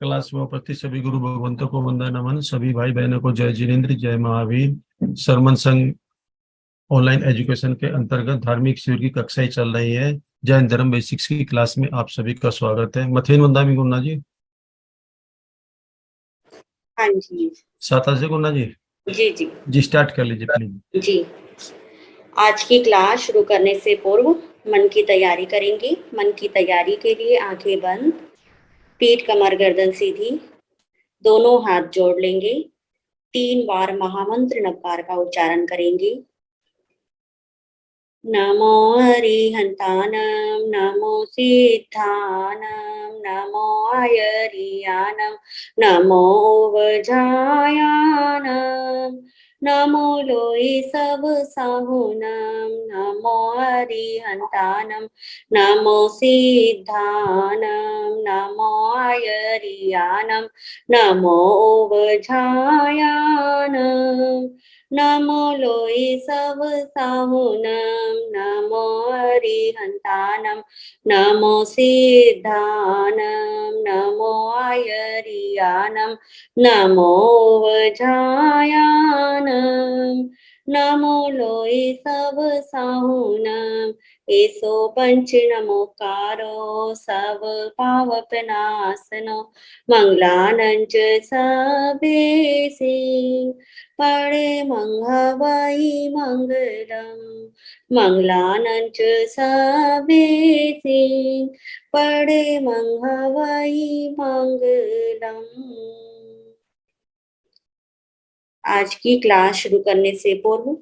Class में उपस्थित सभी गुरु भगवंतों को वंदना नमन। सभी भाई बहनों को जय जिनेन्द्र, जय महावीर। सरमन संघ ऑनलाइन एजुकेशन के अंतर्गत धार्मिक शिविर की कक्षाएं चल रही है। जैन धर्म बेसिक्स की क्लास में आप सभी का स्वागत है। मथेन वंदामी गुन्ना जी, हाँ जी। साता से गुन्ना जी। जी जी जी स्टार्ट कर लीजिए प्लीज। जी। आज की क्लास शुरू करने से पूर्व मन की तैयारी करेंगे। मन की तैयारी के लिए आंखें बंद, पीठ कमर गर्दन सीधी, दोनों हाथ जोड़ लेंगे। 3 बार महामंत्र नवकार का उच्चारण करेंगे। नमो हरिहंतानम, नमो सिद्धानम, नमो आयरियानम, नमो वजायानम, नमो लोई सब साहुनम, नमो हरिहंतानम, नमो सिद्धानम, नमो आयरियानम, नमो वजायानम, नमो लोई सब साहुनम, नमो हरिहंतानम, नमो सिद्धानम, नमो आयरियानम, नमो वजायानम, नमो लोई सब साहुनम। एसो पंच नमोकारो सब पावपनासनो, मंगलानंच सबेसी, पड़े मंगवाई मंगलम, मंगलानंच सबेसी, पड़े मंगवाई मंगलम। आज की क्लास शुरू करने से पूर्व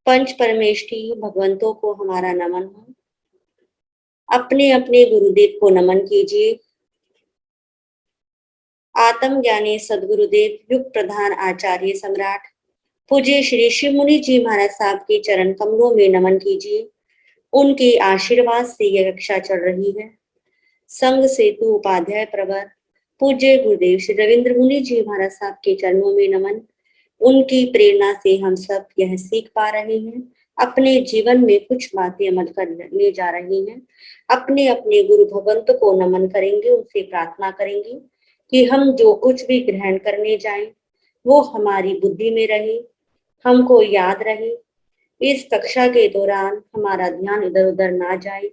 पंच परमेष्ठी भगवंतों को हमारा नमन हो। अपने अपने गुरुदेव को नमन कीजिए। आत्म ज्ञानी सदगुरुदेव युग प्रधान आचार्य सम्राट पूज्य श्री शिव मुनि जी महाराज साहब के चरण कमलों में नमन कीजिए। उनके आशीर्वाद से यह कक्षा चल रही है। संघ सेतु उपाध्याय प्रवर पूज्य गुरुदेव श्री रविंद्र मुनि जी महाराज साहब के चरणों में नमन। उनकी प्रेरणा से हम सब यह सीख पा रहे हैं, अपने जीवन में कुछ बातें अमल करने जा रहे हैं। अपने अपने गुरु भगवंत को नमन करेंगे, उनसे प्रार्थना करेंगे कि हम जो कुछ भी ग्रहण करने जाएं वो हमारी बुद्धि में रहे, हमको याद रहे। इस कक्षा के दौरान हमारा ध्यान इधर उधर ना जाए,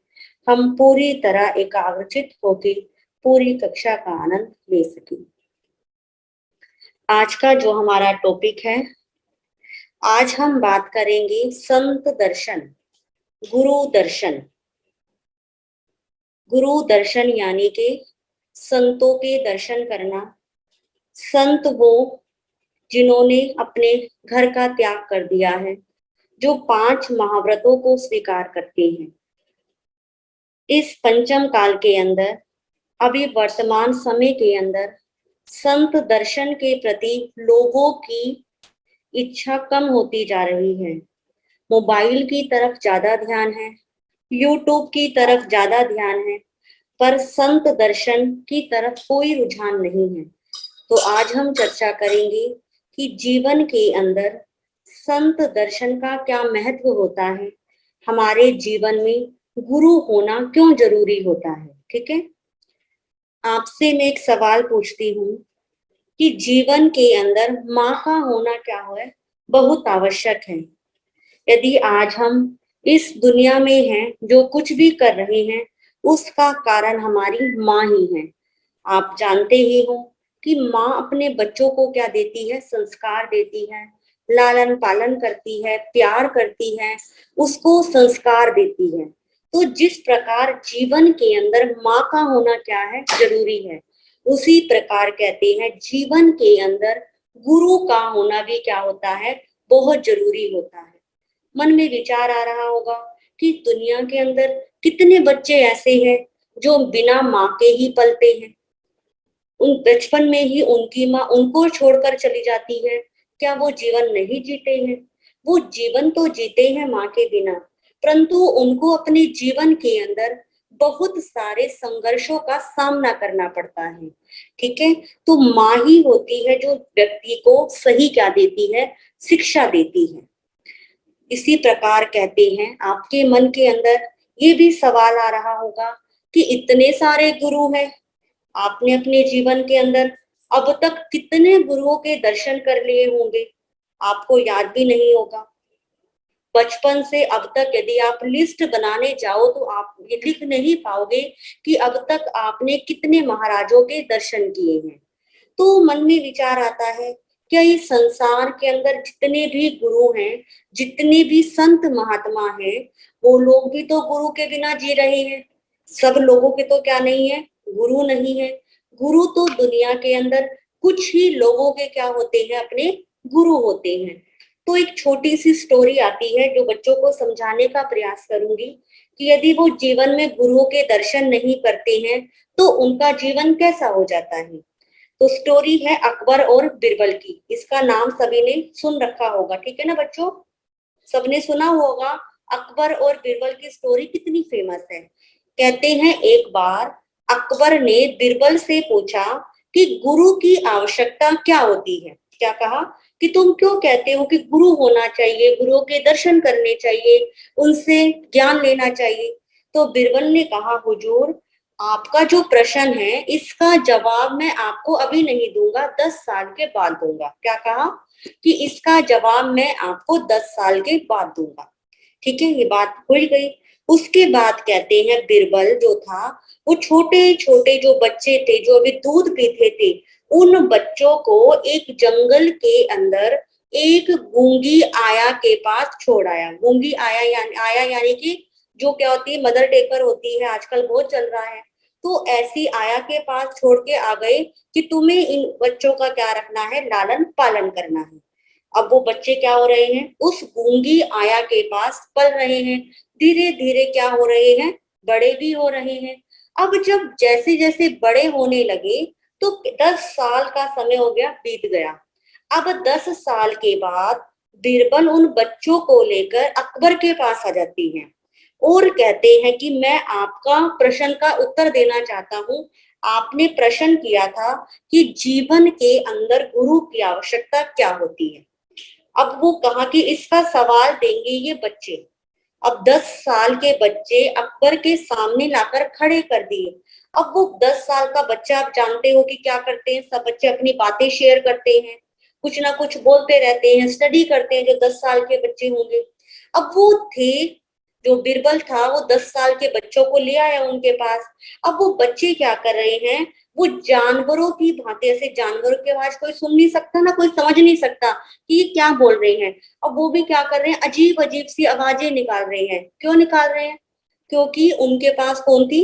हम पूरी तरह एकाग्रचित होकर पूरी कक्षा का आनंद ले सकें। आज का जो हमारा टॉपिक है, आज हम बात करेंगे संत दर्शन, गुरु दर्शन। गुरु दर्शन यानी कि संतों के दर्शन करना। संत वो जिन्होंने अपने घर का त्याग कर दिया है, जो 5 महाव्रतों को स्वीकार करते हैं। इस पंचम काल के अंदर, अभी वर्तमान समय के अंदर संत दर्शन के प्रति लोगों की इच्छा कम होती जा रही है। मोबाइल की तरफ ज्यादा ध्यान है, यूट्यूब की तरफ ज्यादा ध्यान है, पर संत दर्शन की तरफ कोई रुझान नहीं है। तो आज हम चर्चा करेंगे कि जीवन के अंदर संत दर्शन का क्या महत्व होता है, हमारे जीवन में गुरु होना क्यों जरूरी होता है। ठीक है, आपसे मैं एक सवाल पूछती हूँ कि जीवन के अंदर माँ का होना क्या है, बहुत आवश्यक है। यदि आज हम इस दुनिया में हैं, जो कुछ भी कर रहे हैं, उसका कारण हमारी माँ ही है। आप जानते ही हो कि माँ अपने बच्चों को क्या देती है, संस्कार देती है, लालन पालन करती है, प्यार करती है, उसको संस्कार देती है। तो जिस प्रकार जीवन के अंदर माँ का होना क्या है, जरूरी है, उसी प्रकार कहते हैं जीवन के अंदर गुरु का होना भी क्या होता है, बहुत जरूरी होता है। मन में विचार आ रहा होगा कि दुनिया के अंदर कितने बच्चे ऐसे हैं जो बिना माँ के ही पलते हैं, उन बचपन में ही उनकी माँ उनको छोड़कर चली जाती है। क्या वो जीवन नहीं जीते हैं? वो जीवन तो जीते हैं माँ के बिना, परंतु उनको अपने जीवन के अंदर बहुत सारे संघर्षों का सामना करना पड़ता है। ठीक है, तो माँ ही होती है जो व्यक्ति को सही क्या देती है, शिक्षा देती है। इसी प्रकार कहते हैं आपके मन के अंदर ये भी सवाल आ रहा होगा कि इतने सारे गुरु हैं, आपने अपने जीवन के अंदर अब तक कितने गुरुओं के दर्शन कर लिए होंगे, आपको याद भी नहीं होगा। बचपन से अब तक यदि आप लिस्ट बनाने जाओ तो आप ये लिख नहीं पाओगे कि अब तक आपने कितने महाराजों के दर्शन किए हैं। तो मन में विचार आता है, क्या इस संसार के अंदर जितने भी गुरु हैं, जितने भी संत महात्मा हैं, वो लोग भी तो गुरु के बिना जी रहे हैं। सब लोगों के तो क्या नहीं है, गुरु नहीं है। गुरु तो दुनिया के अंदर कुछ ही लोगों के क्या होते हैं, अपने गुरु होते हैं। तो एक छोटी सी स्टोरी आती है जो बच्चों को समझाने का प्रयास करूंगी कि यदि वो जीवन में गुरुओं के दर्शन नहीं करते हैं तो उनका जीवन कैसा हो जाता है। तो स्टोरी है अकबर और बिरबल की। इसका नाम सभी ने सुन रखा होगा, ठीक है ना बच्चों, सबने सुना होगा। अकबर और बिरबल की स्टोरी कितनी फेमस है। कहते हैं एक बार अकबर ने बिरबल से पूछा कि गुरु की आवश्यकता क्या होती है। क्या कहा कि तुम क्यों कहते हो कि गुरु होना चाहिए, गुरुओं के दर्शन करने चाहिए, उनसे ज्ञान लेना चाहिए। तो बिरबल ने कहा, हुजूर आपका जो प्रश्न है इसका जवाब मैं आपको अभी नहीं दूंगा, 10 साल के बाद दूंगा। क्या कहा कि इसका जवाब मैं आपको 10 साल के बाद दूंगा। ठीक है, ये बात हो ही गई। उसके बाद कहते हैं बिरबल जो था, वो छोटे छोटे जो बच्चे थे जो अभी दूध पीते थे, उन बच्चों को एक जंगल के अंदर एक गूंगी आया के पास छोड़ आया। गूंगी आया यानी कि जो क्या होती है, मदर टेकर होती है, आजकल बहुत चल रहा है। तो ऐसी आया के पास छोड़ के आ गए कि तुम्हें इन बच्चों का क्या रखना है, लालन पालन करना है। अब वो बच्चे क्या हो रहे हैं, उस गूंगी आया के पास पल रहे हैं, धीरे धीरे क्या हो रहे हैं, बड़े भी हो रहे हैं। अब जब जैसे जैसे बड़े होने लगे तो 10 साल का समय हो गया, बीत गया। अब 10 साल के बाद बीरबल उन बच्चों को लेकर अकबर के पास आ जाती हैं और कहते हैं कि मैं आपका प्रश्न का उत्तर देना चाहता हूँ। आपने प्रश्न किया था कि जीवन के अंदर गुरु की आवश्यकता क्या होती है। अब वो कहा कि इसका सवाल देंगे ये बच्चे। अब 10 साल के बच्चे अकबर के सामने लाकर खड़े कर दिए। अब वो 10 साल का बच्चा, आप जानते हो कि क्या करते हैं, सब बच्चे अपनी बातें शेयर करते हैं, कुछ ना कुछ बोलते रहते हैं, स्टडी करते हैं, जो 10 साल के बच्चे होंगे। अब वो थे, जो बिरबल था वो 10 साल के बच्चों को ले आया उनके पास। अब वो बच्चे क्या कर रहे हैं, वो जानवरों की भांति, ऐसे जानवरों की आवाज कोई सुन नहीं सकता ना, कोई समझ नहीं सकता कि ये क्या बोल रहे हैं। अब वो भी क्या कर रहे हैं, अजीब अजीब सी आवाजें निकाल रहे हैं। क्यों निकाल रहे हैं, क्योंकि उनके पास कौन थी,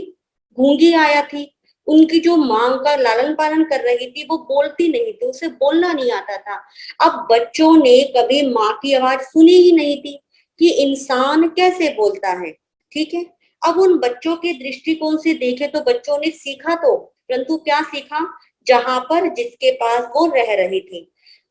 गूंगी आया थी। उनकी जो मांग का लालन पालन कर रही थी वो बोलती नहीं थी, उसे बोलना नहीं आता था। अब बच्चों ने कभी माँ की आवाज सुनी ही नहीं थी कि इंसान कैसे बोलता है। ठीक है, अब उन बच्चों के दृष्टिकोण से देखे तो बच्चों ने सीखा तो, परंतु क्या सीखा, जहां पर जिसके पास वो रह रहे थे।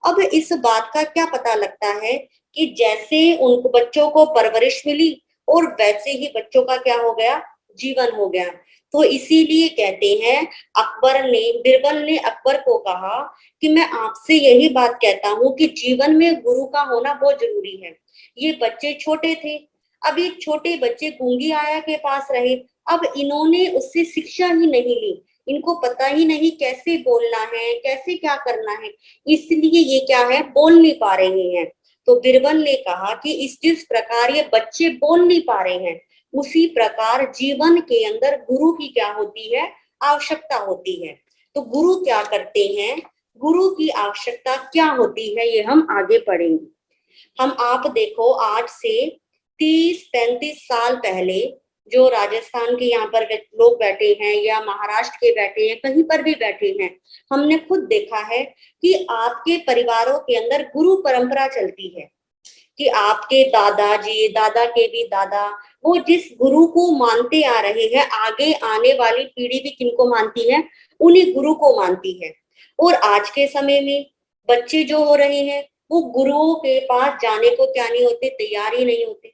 अब इस बात का क्या पता लगता है कि जैसे उनको बच्चों को परवरिश मिली और वैसे ही बच्चों का क्या हो गया, जीवन हो गया। तो इसीलिए कहते हैं बिरबल ने अकबर को कहा कि मैं आपसे यही बात कहता हूँ कि जीवन में गुरु का होना बहुत जरूरी है। ये बच्चे छोटे थे, अब ये छोटे बच्चे गूंगी आया के पास रहे। अब इन्होंने उससे शिक्षा ही नहीं ली, इनको पता ही नहीं कैसे बोलना है, कैसे क्या करना है, इसलिए ये क्या है, बोल नहीं पा रहे हैं। तो बिरबल ने कहा कि इस जिस प्रकार ये बच्चे बोल नहीं पा रहे हैं, उसी प्रकार जीवन के अंदर गुरु की क्या होती है, आवश्यकता होती है। तो गुरु क्या करते हैं, गुरु की आवश्यकता क्या होती है, ये हम आगे पढ़ेंगे। हम आप देखो, आज से 30-35 साल पहले जो राजस्थान के यहाँ पर लोग बैठे हैं या महाराष्ट्र के बैठे हैं, कहीं पर भी बैठे हैं, हमने खुद देखा है कि आपके परिवारों के अंदर गुरु परंपरा चलती है कि आपके दादाजी, दादा के भी दादा, वो जिस गुरु को मानते आ रहे हैं, आगे आने वाली पीढ़ी भी किनको मानती है, उन्हीं गुरु को मानती है। और आज के समय में बच्चे जो हो रहे हैं वो गुरुओं के पास जाने को क्या नहीं होते, तैयार ही नहीं होते।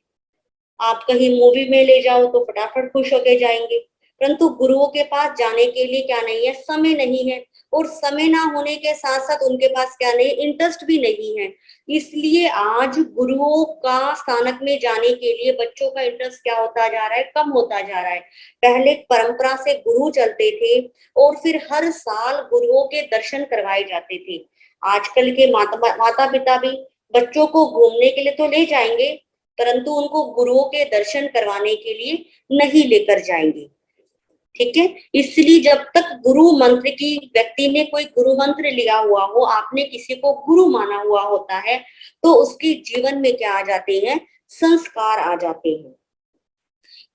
आप कहीं मूवी में ले जाओ तो फटाफट खुश होके जाएंगे, परंतु गुरुओं के पास जाने के लिए क्या नहीं है, समय नहीं है। और समय ना होने के साथ साथ उनके पास क्या नहीं, इंटरेस्ट भी नहीं है। इसलिए आज गुरुओं का स्थानक में जाने के लिए बच्चों का इंटरेस्ट क्या होता जा रहा है, कम होता जा रहा है। पहले परंपरा से गुरु चलते थे और फिर हर साल गुरुओं के दर्शन करवाए जाते थे। आजकल के माता पिता भी बच्चों को घूमने के लिए तो ले जाएंगे, परंतु उनको गुरुओं के दर्शन करवाने के लिए नहीं लेकर जाएंगे। ठीक है, इसलिए जब तक गुरु मंत्र की, व्यक्ति ने कोई गुरु मंत्र लिया हुआ हो, आपने किसी को गुरु माना हुआ होता है, तो उसके जीवन में क्या आ जाते हैं, संस्कार आ जाते हैं।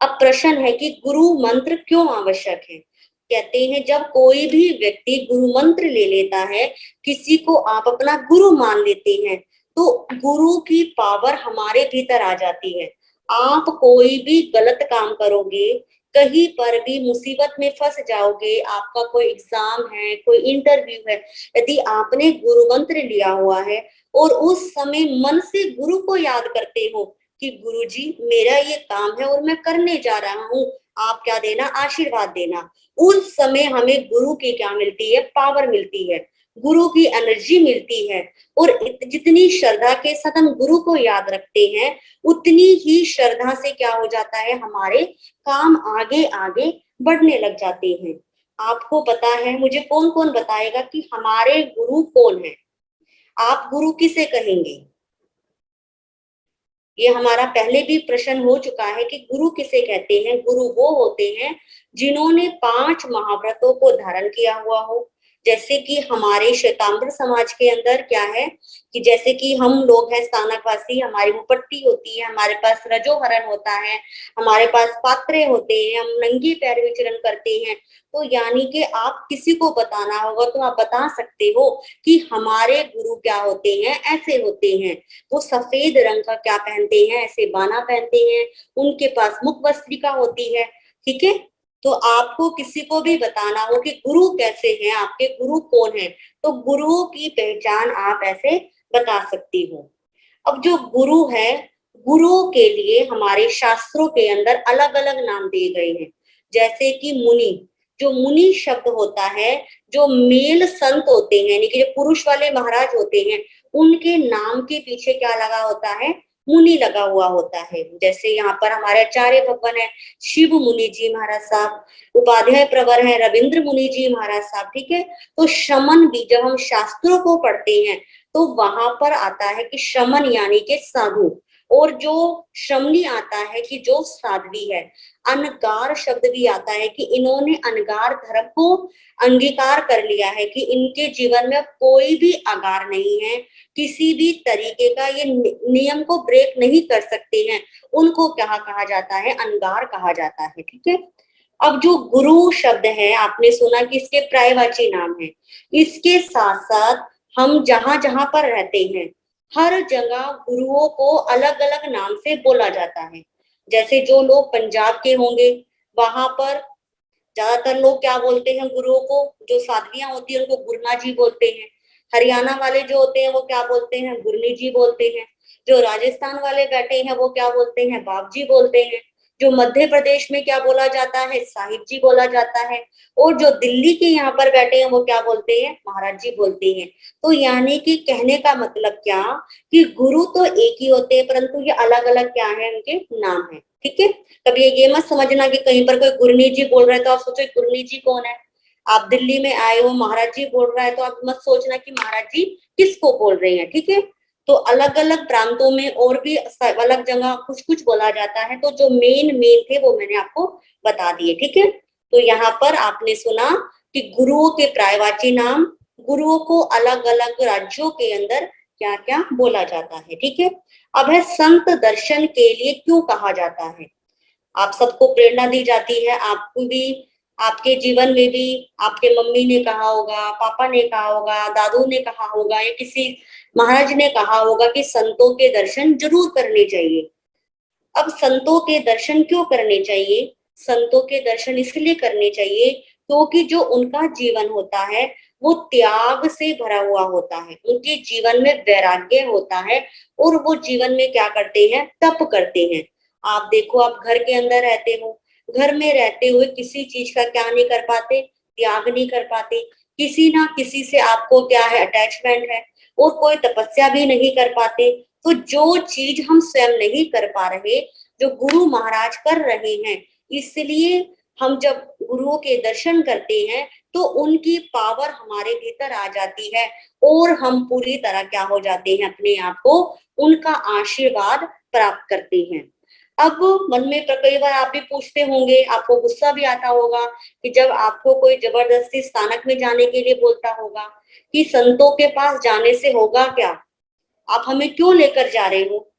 अब प्रश्न है कि गुरु मंत्र क्यों आवश्यक है। कहते हैं जब कोई भी व्यक्ति गुरु मंत्र ले लेता है, किसी को आप अपना गुरु मान लेते हैं, तो गुरु की पावर हमारे भीतर आ जाती है। आप कोई भी गलत काम करोगे, कहीं पर भी मुसीबत में फंस जाओगे, आपका कोई एग्जाम है, कोई इंटरव्यू है, यदि आपने गुरु मंत्र लिया हुआ है और उस समय मन से गुरु को याद करते हो कि गुरुजी मेरा ये काम है और मैं करने जा रहा हूँ, आप क्या देना, आशीर्वाद देना, उस समय हमें गुरु की क्या मिलती है, पावर मिलती है, गुरु की एनर्जी मिलती है। और जितनी श्रद्धा के साथ हम गुरु को याद रखते हैं, उतनी ही श्रद्धा से क्या हो जाता है, हमारे काम आगे आगे बढ़ने लग जाते हैं। आपको पता है, मुझे कौन कौन बताएगा कि हमारे गुरु कौन है, आप गुरु किसे कहेंगे। ये हमारा पहले भी प्रश्न हो चुका है कि गुरु किसे कहते हैं। गुरु वो होते हैं जिन्होंने 5 महाव्रतों को धारण किया हुआ हो। जैसे कि हमारे श्वेतांबर समाज के अंदर क्या है कि जैसे कि हम लोग हैं स्थानकवासी, हमारी मुपट्टी होती है, हमारे पास रजोहरण होता है, हमारे पास पात्रे होते हैं, हम नंगे पैर विचरण करते हैं। तो यानी कि आप किसी को बताना होगा तो आप बता सकते हो कि हमारे गुरु क्या होते हैं, ऐसे होते हैं। वो सफेद रंग का क्या पहनते हैं, ऐसे बाना पहनते हैं, उनके पास मुख वस्त्रिका होती है। ठीक है, तो आपको किसी को भी बताना हो कि गुरु कैसे हैं, आपके गुरु कौन है, तो गुरुओं की पहचान आप ऐसे बता सकती हो। अब जो गुरु है, गुरुओं के लिए हमारे शास्त्रों के अंदर अलग अलग नाम दिए गए हैं। जैसे कि मुनि, जो मुनि शब्द होता है, जो मेल संत होते हैं, यानी कि जो पुरुष वाले महाराज होते हैं, उनके नाम के पीछे क्या लगा होता है, मुनि लगा हुआ होता है। जैसे यहाँ पर हमारे आचार्य भगवान है शिव मुनि जी महाराज साहब, उपाध्याय प्रवर है रविंद्र मुनि जी महाराज साहब। ठीक है, तो शमन भी जब हम शास्त्रों को पढ़ते हैं तो वहां पर आता है कि शमन यानी कि साधु, और जो श्रमणी आता है कि जो साध्वी है। अनगार शब्द भी आता है कि इन्होंने अनगार धर्म को अंगीकार कर लिया है कि इनके जीवन में कोई भी आगार नहीं है, किसी भी तरीके का ये नियम को ब्रेक नहीं कर सकते हैं। उनको क्या कहा जाता है, अनगार कहा जाता है। ठीक है, अब जो गुरु शब्द है, आपने सुना कि इसके पर्यायवाची नाम है। इसके साथ साथ हम जहां जहां पर रहते हैं, हर जगह गुरुओं को अलग अलग नाम से बोला जाता है। जैसे जो लोग पंजाब के होंगे, वहां पर ज्यादातर लोग क्या बोलते हैं गुरुओं को, जो साधवियां होती है उनको गुरना जी बोलते हैं। हरियाणा वाले जो होते हैं वो क्या बोलते हैं, गुरनी जी बोलते हैं। जो राजस्थान वाले बैठे हैं वो क्या बोलते हैं, बाप जी बोलते हैं। जो मध्य प्रदेश में क्या बोला जाता है, साहिब जी बोला जाता है। और जो दिल्ली के यहाँ पर बैठे हैं वो क्या बोलते हैं, महाराज जी बोलते हैं। तो यानी कि कहने का मतलब क्या, कि गुरु तो एक ही होते हैं, परंतु ये अलग अलग क्या है, उनके नाम है। ठीक है, कभी ये मत समझना कि कहीं पर कोई गुरनी जी बोल रहा है तो आप सोचो गुरनी जी कौन है। आप दिल्ली में आए हो, महाराज जी बोल रहा है तो आप मत सोचना कि महाराज जी किसको बोल रहे हैं। ठीक है, तो अलग अलग प्रांतों में और भी अलग जगह कुछ कुछ बोला जाता है। तो जो मेन मेन थे वो मैंने आपको बता दिए। ठीक है, तो यहाँ पर आपने सुना कि गुरुओं के पर्यायवाची नाम, गुरुओं को अलग अलग राज्यों के अंदर क्या क्या बोला जाता है। ठीक है, अब है संत दर्शन के लिए क्यों कहा जाता है। आप सबको प्रेरणा दी जाती है, आपको भी, आपके जीवन में भी आपके मम्मी ने कहा होगा, पापा ने कहा होगा, दादू ने कहा होगा, या किसी महाराज ने कहा होगा कि संतों के दर्शन जरूर करने चाहिए। अब संतों के दर्शन क्यों करने चाहिए, संतों के दर्शन इसलिए करने चाहिए क्योंकि जो उनका जीवन होता है वो त्याग से भरा हुआ होता है, उनके जीवन में वैराग्य होता है, और वो जीवन में क्या करते हैं, तप करते हैं। आप देखो, आप घर के अंदर रहते हो, घर में रहते हुए किसी चीज का क्या नहीं कर पाते, त्याग नहीं कर पाते, किसी ना किसी से आपको क्या है अटैचमेंट है, और कोई तपस्या भी नहीं कर पाते। तो जो चीज हम स्वयं नहीं कर पा रहे, जो गुरु महाराज कर रहे हैं, इसलिए हम जब गुरुओं के दर्शन करते हैं तो उनकी पावर हमारे भीतर आ जाती है और हम पूरी तरह क्या हो जाते हैं, अपने आप को उनका आशीर्वाद प्राप्त करते हैं। अब मन में कई बार आप भी पूछते होंगे, आपको गुस्सा भी आता होगा कि जब आपको कोई जबरदस्ती स्थानक में जाने के लिए बोलता होगा कि संतों के पास जाने से होगा क्या, आप हमें क्यों लेकर जा रहे हो,